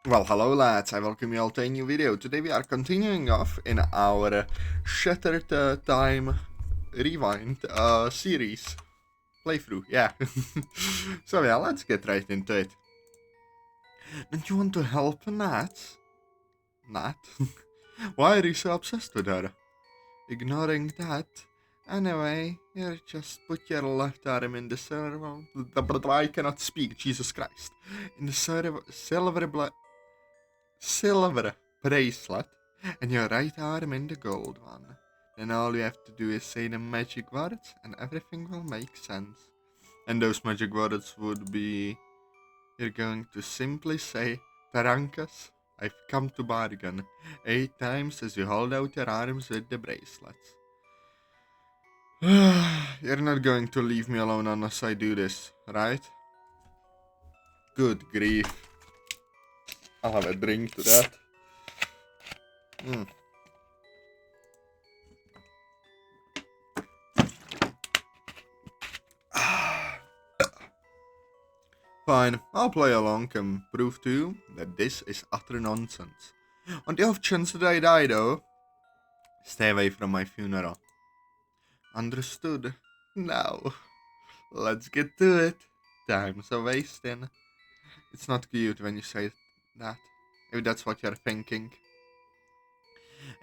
Well, hello lads, I welcome you all to a new video. Today we are continuing off in our Shattered Time Rewind series. Playthrough, yeah. So yeah, let's get right into it. Don't you want to help Nat? Nat? Why are you so obsessed with her? Ignoring that? Anyway, you just put your left arm in the silver... I cannot speak, Jesus Christ. In the silver bracelet and your right arm in the gold one. Then all you have to do is say the magic words and everything will make sense. And those magic words would be, you're going to simply say, Terankos, I've come to bargain, 8 times as you hold out your arms with the bracelets. You're not going to leave me alone unless I do this, right? Good grief. I'll have a drink to that. Fine, I'll play along and prove to you that this is utter nonsense. On the off chance that I die though, stay away from my funeral. Understood. Now, let's get to it. Time's a wasting. It's not cute when you say that, if that's what you're thinking.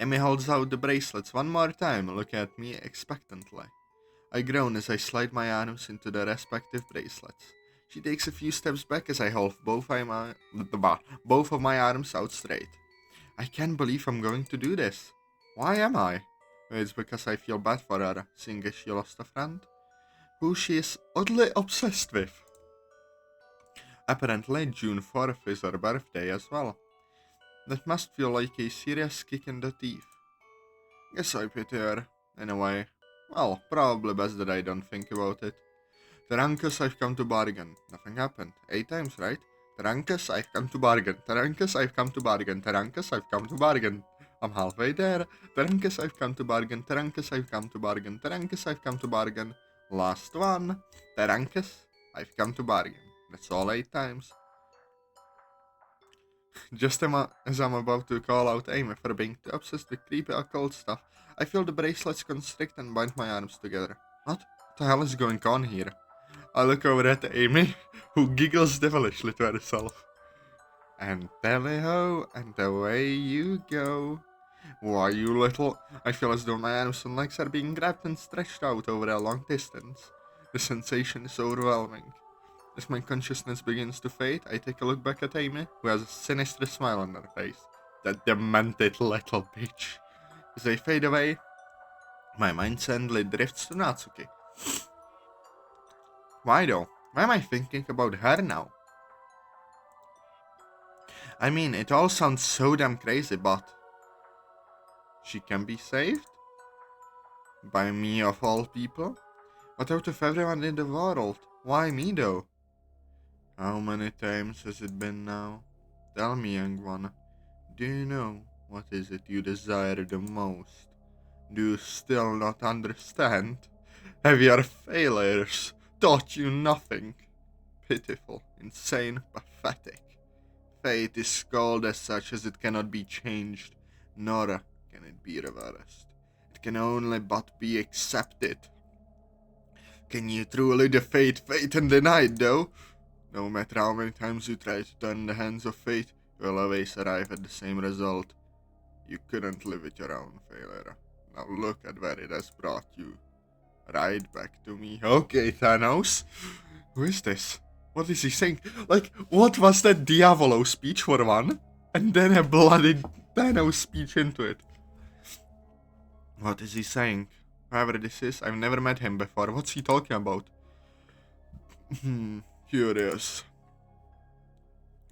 Amy holds out the bracelets one more time, looking at me expectantly. I groan as I slide my arms into the respective bracelets. She takes a few steps back as I hold both of my arms out straight. I can't believe I'm going to do this. Why am I? It's because I feel bad for her, seeing as she lost a friend, who she is oddly obsessed with. Apparently, June 4th is her birthday as well. That must feel like a serious kick in the teeth. Guess I pity her, in a way. Well, probably best that I don't think about it. Terankos, I've come to bargain. Nothing happened. 8 times, right? Terankos, I've come to bargain. Terankos, I've come to bargain. Terankos, I've come to bargain. I'm halfway there. Terankos, I've come to bargain. Terankos, I've come to bargain. Terankos, I've come to bargain. Last one. Terankos, I've come to bargain. That's all 8 times. Just as I'm about to call out Amy for being too obsessed with creepy occult stuff, I feel the bracelets constrict and bind my arms together. What the hell is going on here? I look over at Amy, who giggles devilishly to herself. And tally-ho, and away you go. Why, you little... I feel as though my arms and legs are being grabbed and stretched out over a long distance. The sensation is overwhelming. As my consciousness begins to fade, I take a look back at Amy, who has a sinister smile on her face. That demented little bitch. As I fade away, my mind suddenly drifts to Natsuki. Why though? Why am I thinking about her now? I mean, it all sounds so damn crazy, but... She can be saved? By me of all people? But out of everyone in the world, why me though? How many times has it been now? Tell me, young one, do you know what is it you desire the most? Do you still not understand? Have your failures taught you nothing? Pitiful, insane, pathetic. Fate is called as such as it cannot be changed, nor can it be reversed. It can only but be accepted. Can you truly defeat fate and deny it, though? No matter how many times you try to turn the hands of fate, you will always arrive at the same result. You couldn't live with your own failure. Now look at where it has brought you. Right back to me. Okay, Thanos. Who is this? What is he saying? Like, what was that Diavolo speech for one? And then a bloody Thanos speech into it. What is he saying? Whoever this is, I've never met him before. What's he talking about? Curious.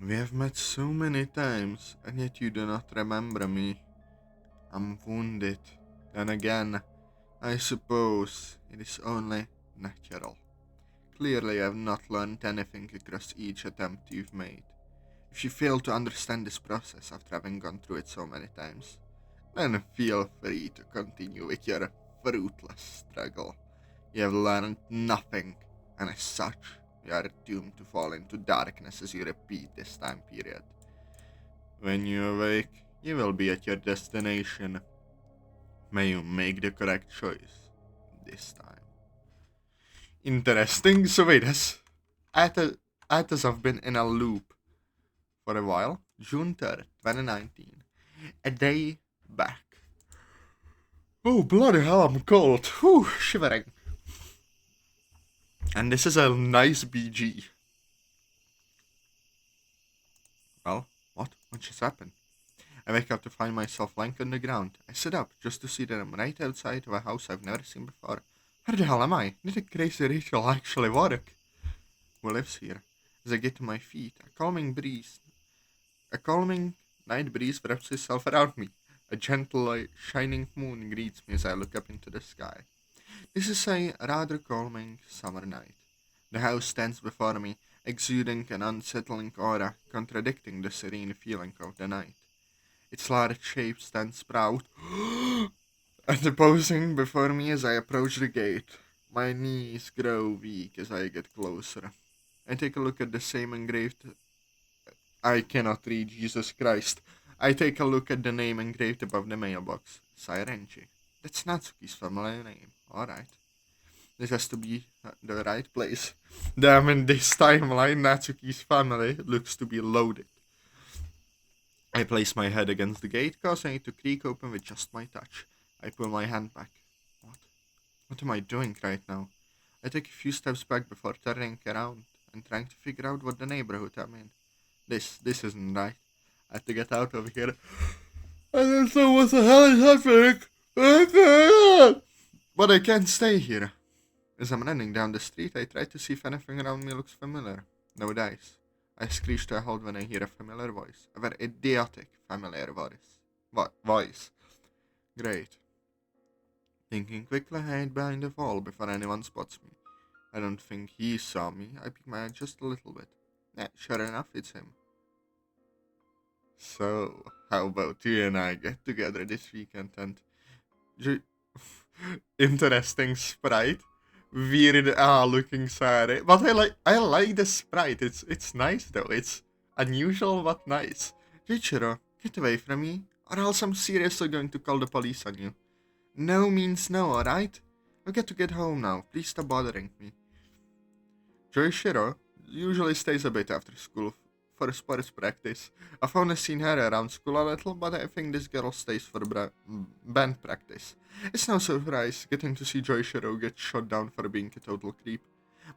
We have met so many times, and yet you do not remember me. I'm wounded. Then again, I suppose it is only natural. Clearly I have not learned anything across each attempt you've made. If you fail to understand this process after having gone through it so many times, then feel free to continue with your fruitless struggle. You have learned nothing, and as such, you are doomed to fall into darkness as you repeat this time period. When you awake, you will be at your destination. May you make the correct choice this time. Interesting. So wait, Atazoth been in a loop for a while? June 3rd, 2019. A day back. Oh, bloody hell, I'm cold. Whew, shivering. And this is a nice BG. Well, what? What just happened? I wake up to find myself lying on the ground. I sit up just to see that I'm right outside of a house I've never seen before. Where the hell am I? Did a crazy ritual actually work? Who lives here? As I get to my feet, a calming night breeze wraps itself around me. A gentle, shining moon greets me as I look up into the sky. This is a rather calming summer night. The house stands before me, exuding an unsettling aura, contradicting the serene feeling of the night. Its large shape stands proud and opposing before me as I approach the gate. My knees grow weak as I get closer. I take a look at the same engraved. I cannot read, Jesus Christ. I take a look at the name engraved above the mailbox. Sayori. That's Natsuki's family name. Alright. This has to be the right place. Damn, in this timeline, Natsuki's family looks to be loaded. I place my head against the gate, causing it to creak open with just my touch. I pull my hand back. What? What am I doing right now? I take a few steps back before turning around and trying to figure out what the neighborhood I'm in. This isn't right. I have to get out of here. I don't know what the hell is happening. But I can't stay here. As I'm running down the street, I try to see if anything around me looks familiar. No dice. I screech to a halt when I hear a familiar voice. A very idiotic familiar voice. Great. Thinking quickly, I hide behind the wall before anyone spots me. I don't think he saw me. I peek my head just a little bit. Yeah, sure enough, it's him. So, how about you and I get together this weekend and... Interesting sprite. Weird looking Sayori. But I like the sprite. It's nice though. It's unusual but nice. Richiro, get away from me, or else I'm seriously going to call the police on you. No means no, alright? I've got to get home now. Please stop bothering me. Joishiro usually stays a bit after school for sports practice. I've only seen her around school a little, but I think this girl stays for band practice. It's no surprise getting to see Joishiro get shot down for being a total creep.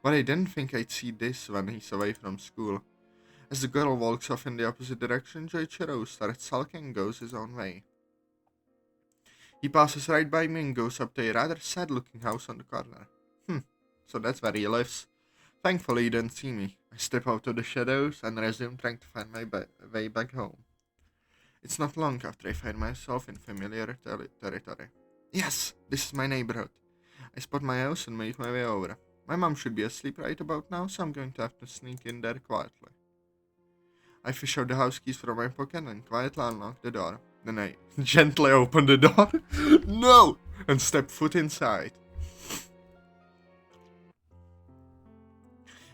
But I didn't think I'd see this when he's away from school. As the girl walks off in the opposite direction, Joichiro starts sulking and goes his own way. He passes right by me and goes up to a rather sad-looking house on the corner. So that's where he lives. Thankfully, he didn't see me. I step out of the shadows and resume trying to find my way back home. It's not long after I find myself in familiar territory. Yes, this is my neighborhood. I spot my house and make my way over. My mom should be asleep right about now, so I'm going to have to sneak in there quietly. I fish out the house keys from my pocket and quietly unlock the door. Then I gently open the door. No! And step foot inside.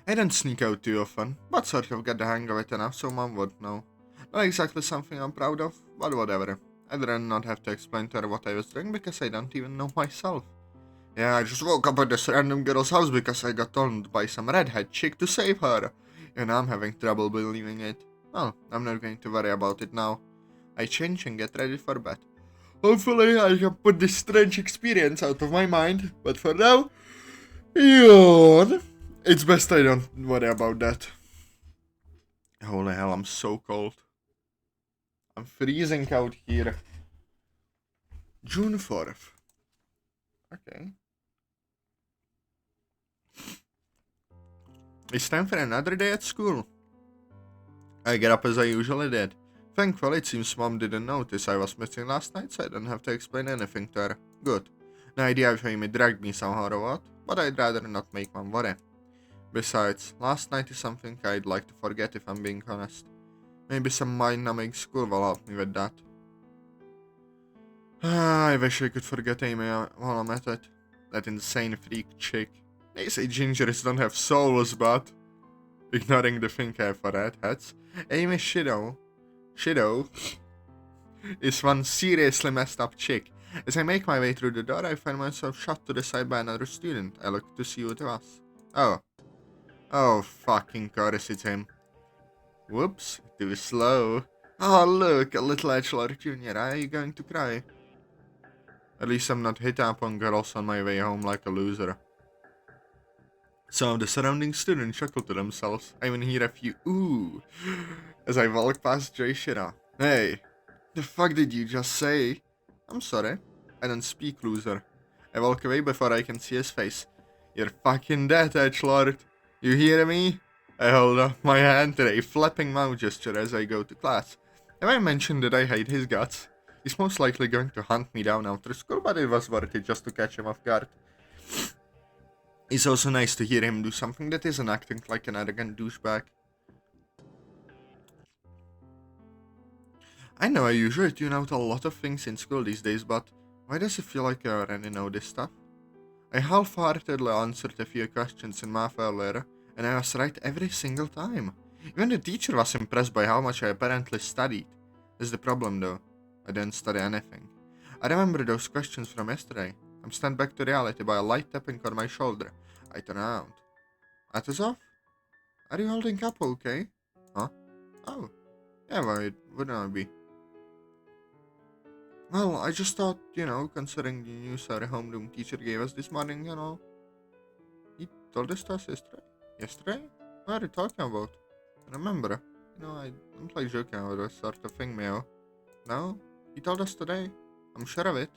I don't sneak out too often, but sort of got the hang of it enough so mom would know. Not exactly something I'm proud of, but whatever. I'd rather not have to explain to her what I was doing because I don't even know myself. Yeah, I just woke up at this random girl's house because I got told by some redhead chick to save her. And I'm having trouble believing it. Well, I'm not going to worry about it now. I change and get ready for bed. Hopefully I can put this strange experience out of my mind, but for now, yawn. It's best I don't worry about that. Holy hell, I'm so cold. I'm freezing out here. June 4th. Okay. It's time for another day at school. I get up as I usually did. Thankfully, it seems mom didn't notice I was missing last night, so I don't have to explain anything to her. Good. No idea if Amy dragged me somehow or what, but I'd rather not make mom worry. Besides, last night is something I'd like to forget if I'm being honest. Maybe some mind-numbing school will help me with that. I wish I could forget Amy while I'm at it. That insane freak chick. They say gingers don't have souls, but... Ignoring the thing I have for redheads, Amy Shido Shido is one seriously messed up chick. As I make my way through the door, I find myself shot to the side by another student. I look to see who it was. Oh, fucking course it's him. Whoops, too slow. Oh, look, a little edgelord junior. Are you going to cry? At least I'm not hit up on girls on my way home like a loser. Some of the surrounding students chuckle to themselves. I even hear a few ooh as I walk past Jay Shira. Hey, the fuck did you just say? I'm sorry. I don't speak, loser. I walk away before I can see his face. You're fucking dead, edgelord. You hear me? I hold up my hand to a flapping mouth gesture as I go to class. Have I mentioned that I hate his guts? He's most likely going to hunt me down after school, but it was worth it just to catch him off guard. It's also nice to hear him do something that isn't acting like an arrogant douchebag. I know I usually tune out a lot of things in school these days, but why does it feel like I already know this stuff? I half-heartedly answered a few questions in math earlier, and I was right every single time. Even the teacher was impressed by how much I apparently studied. That's the problem though. I didn't study anything. I remember those questions from yesterday. I'm sent back to reality by a light tapping on my shoulder. I turn around. Atazoth? Are you holding up okay? Huh? Oh. Yeah, why wouldn't I be? Well, I just thought, considering the news our homeroom teacher gave us this morning, He told us to us yesterday? Yesterday? What are you talking about? Remember, I don't like joking about this sort of thing, Meo. No? He told us today. I'm sure of it.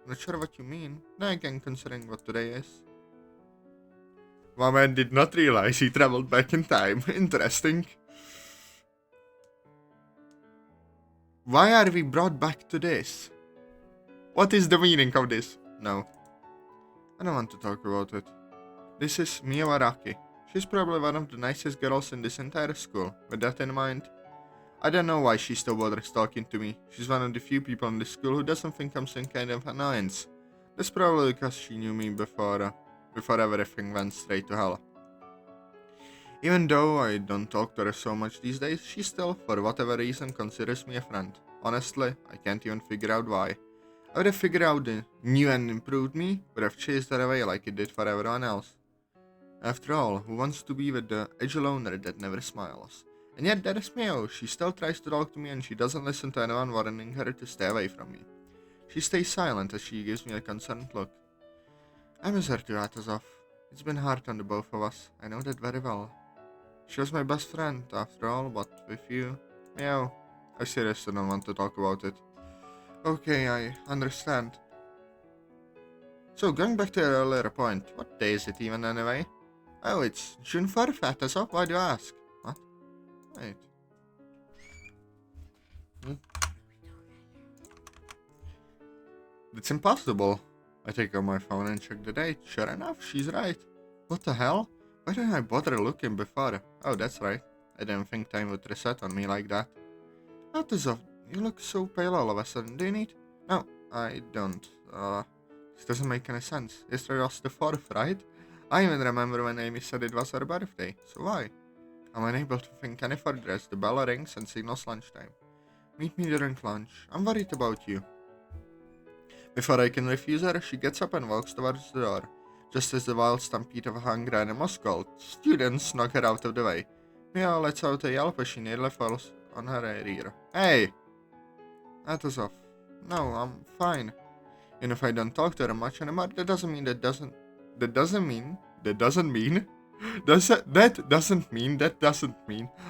I'm not sure what you mean. Then again, considering what today is. My man did not realize he traveled back in time. Interesting. Why are we brought back to this? What is the meaning of this? No. I don't want to talk about it. This is Mio Araki. She's probably one of the nicest girls in this entire school. With that in mind, I don't know why she still bothers talking to me. She's one of the few people in this school who doesn't think I'm some kind of annoyance. That's probably because she knew me before everything went straight to hell. Even though I don't talk to her so much these days, she still, for whatever reason, considers me a friend. Honestly, I can't even figure out why. I would have figured out the new and improved me, would have chased her away like it did for everyone else. After all, who wants to be with the edgy loner that never smiles? And yet there is Mio. She still tries to talk to me and she doesn't listen to anyone warning her to stay away from me. She stays silent as she gives me a concerned look. I miss her too, Atazoth. It's been hard on the both of us. I know that very well. She was my best friend, after all, but with you... Meow. I seriously don't want to talk about it. Okay, I understand. So, going back to your earlier point, what day is it even anyway? Oh, it's June 4th, Atazoth. Why do you ask? What? Wait. It's impossible. I take out my phone and check the date. Sure enough, she's right. What the hell? Why didn't I bother looking before? Oh, that's right. I didn't think time would reset on me like that. Atazoth, you look so pale all of a sudden. Do you need... No, I don't. This doesn't make any sense. Yesterday was the 4th, right? I even remember when Amy said it was her birthday. So why? I'm unable to think any further as the bell rings and signals lunchtime. Meet me during lunch. I'm worried about you. Before I can refuse her, she gets up and walks towards the door. Just as the wild stampede of hungry animals called, students knock her out of the way. Mia lets out a yelp as she nearly falls on her rear. Hey! Atazoth. No, I'm fine. And if I don't talk to her much anymore, that doesn't mean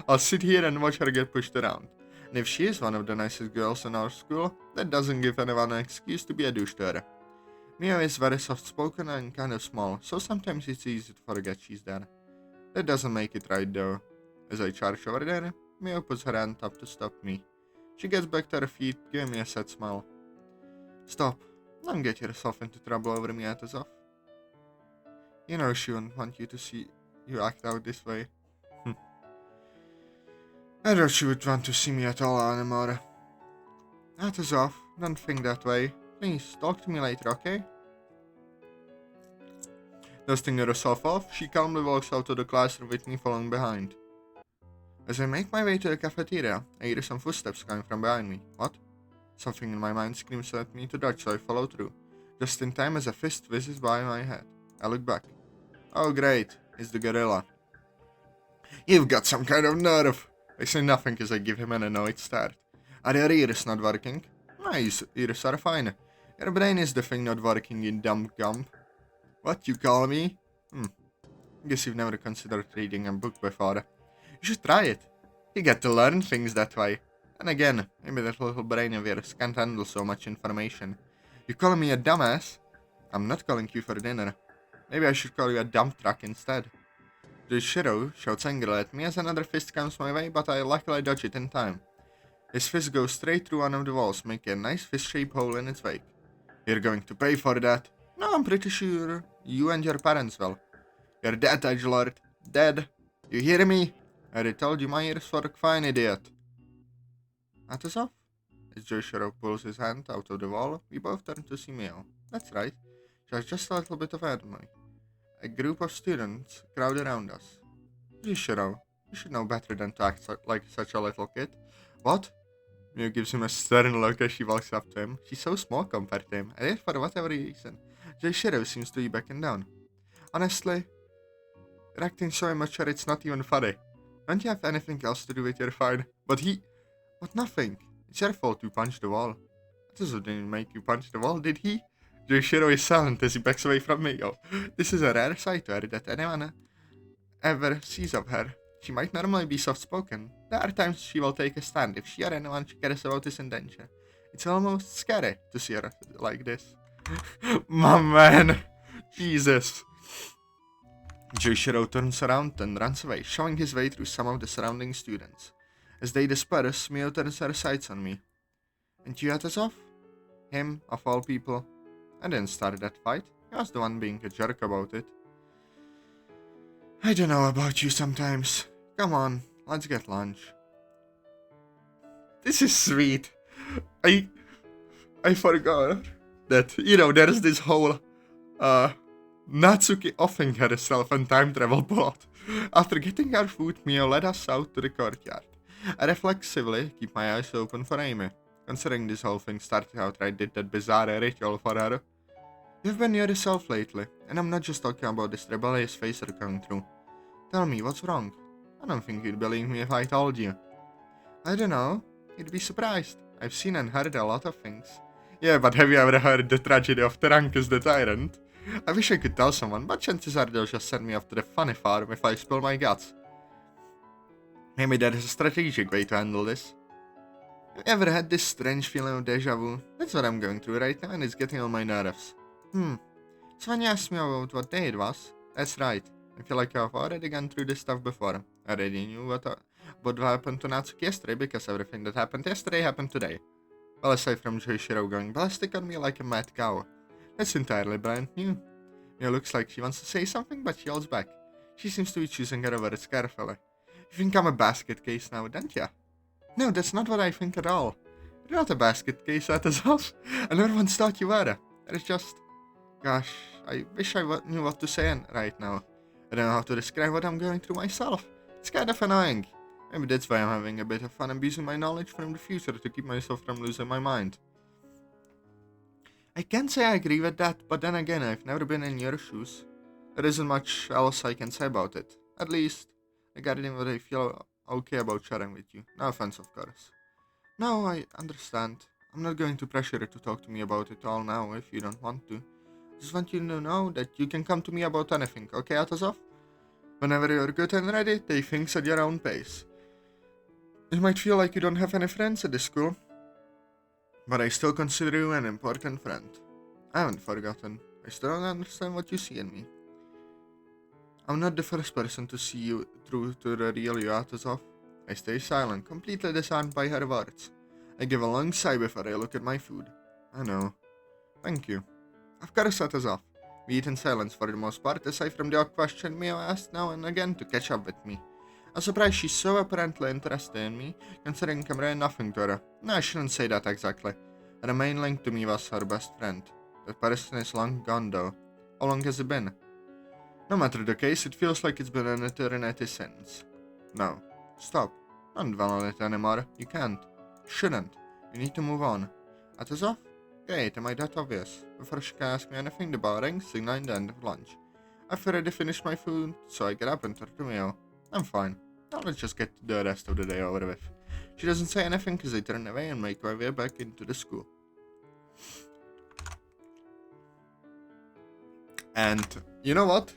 I'll sit here and watch her get pushed around. And if she is one of the nicest girls in our school, that doesn't give anyone an excuse to be a douche to her. Mia is very soft-spoken and kind of small, so sometimes it's easy to forget she's there. That doesn't make it right though. As I charge over there, Mia puts her hand up to stop me. She gets back to her feet, giving me a sad smile. Stop. Don't get yourself into trouble over me, Atazoth. You know she wouldn't want you to see you act out this way. I doubt she would want to see me at all anymore. Atazoth, don't think that way. Please, talk to me later, okay? Dusting herself off, she calmly walks out of the classroom with me following behind. As I make my way to the cafeteria, I hear some footsteps coming from behind me. What? Something in my mind screams at me to dodge, so I follow through. Just in time as a fist whizzes by my head. I look back. Oh great, it's the gorilla. You've got some kind of nerve. I say nothing as I give him an annoyed stare. Are your ears not working? My ears are fine. Your brain is the thing not working, you dumb gump. What you call me? Guess you've never considered reading a book before. You should try it. You get to learn things that way. And again, maybe that little brain of yours can't handle so much information. You calling me a dumbass? I'm not calling you for dinner. Maybe I should call you a dump truck instead. Shiro shouts angrily at me as another fist comes my way, but I luckily dodge it in time. His fist goes straight through one of the walls, making a nice fist-shaped hole in its wake. You're going to pay for that. No, I'm pretty sure you and your parents will. You're dead, edgelord. Dead. You hear me? I already told you my ears work fine, idiot. Atazoth? As Shiro pulls his hand out of the wall, we both turn to see Mio. That's right. She has just a little bit of enemy. A group of students crowd around us. Shiro, you should know better than to act like such a little kid. What? Mio gives him a stern look as she walks up to him. She's so small compared to him, and yet for whatever reason, Shiro seems to be backing down. Honestly, you're acting so immature it's not even funny. Don't you have anything else to do with your fine? But nothing. It's your fault you punched the wall. Atazoth didn't make you punch the wall, did he? Shiro is silent as he backs away from Mio. This is a rare sight to her that anyone ever sees of her. She might normally be soft-spoken. There are times she will take a stand if she or anyone she cares about is in danger. It's almost scary to see her like this. My man! Jesus! Shiro turns around and runs away, showing his way through some of the surrounding students. As they disperse, Mio turns her sights on me. And you, Atazoth? Him, of all people. I didn't start that fight. He was the one being a jerk about it. I don't know about you sometimes. Come on, let's get lunch. This is sweet. I forgot that, there's this whole, Natsuki offing herself and time travel plot. After getting our food, Mio led us out to the courtyard. I reflexively keep my eyes open for Amy, considering this whole thing started after I did that bizarre ritual for her. You've been yourself lately, and I'm not just talking about this rebellious face you're going through. Tell me, what's wrong? I don't think you'd believe me if I told you. I don't know. You'd be surprised. I've seen and heard a lot of things. Yeah, but have you ever heard the tragedy of Terankos the Tyrant? I wish I could tell someone, but chances are they'll just send me off to the funny farm if I spill my guts. Maybe there is a strategic way to handle this. Have you ever had this strange feeling of deja vu? That's what I'm going through right now, and it's getting on my nerves. So when you asked me about what day it was, that's right. I feel like I've already gone through this stuff before. I already knew what happened to Natsuki yesterday because everything that happened yesterday happened today. Well, aside from Shiro going ballistic on me like a mad cow. That's entirely brand new. Mio looks like she wants to say something, but she yells back. She seems to be choosing her words carefully. You think I'm a basket case now, don't ya? No, that's not what I think at all. You're not a basket case, Atazoth. I never once thought you were. It's just... Gosh, I wish I knew what to say right now. I don't know how to describe what I'm going through myself. It's kind of annoying. Maybe that's why I'm having a bit of fun abusing my knowledge from the future to keep myself from losing my mind. I can't say I agree with that, but then again, I've never been in your shoes. There isn't much else I can say about it. At least, I got it in what I feel okay about sharing with you. No offense, of course. No, I understand. I'm not going to pressure you to talk to me about it all now if you don't want to. I just want you to know that you can come to me about anything, okay, Atazoth? Whenever you're good and ready, take things at your own pace. It might feel like you don't have any friends at this school, but I still consider you an important friend. I haven't forgotten. I still don't understand what you see in me. I'm not the first person to see you through to the real you, Atazoth. I stay silent, completely disarmed by her words. I give a long sigh before I look at my food. I know. Thank you. Of course, Atazoth. We eat in silence for the most part, aside from the odd question Mio asked now and again to catch up with me. I'm surprised she's so apparently interested in me, considering I'm really nothing to her. No, I shouldn't say that exactly. Her main link to me was her best friend. That person is long gone though. How long has it been? No matter the case, it feels like it's been an eternity since. No. Stop. Don't dwell on it anymore. You can't. Shouldn't. You need to move on. Atazoth? Great, am I that obvious? Before she can ask me anything, the bell rings, signaling the end of lunch. I've already finished my food, so I get up and start the meal. I'm fine. Now let's just get the rest of the day over with. She doesn't say anything because I turn away and make my way back into the school. And you know what?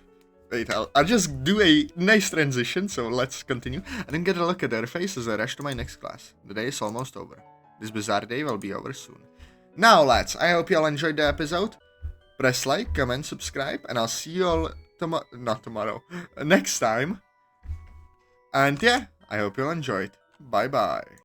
Wait, I'll just do a nice transition, so let's continue. I didn't get a look at their faces as I rush to my next class. The day is almost over. This bizarre day will be over soon. Now, lads, I hope you all enjoyed the episode. Press like, comment, subscribe, and I'll see you all next time. And yeah, I hope you'll enjoy it. Bye bye.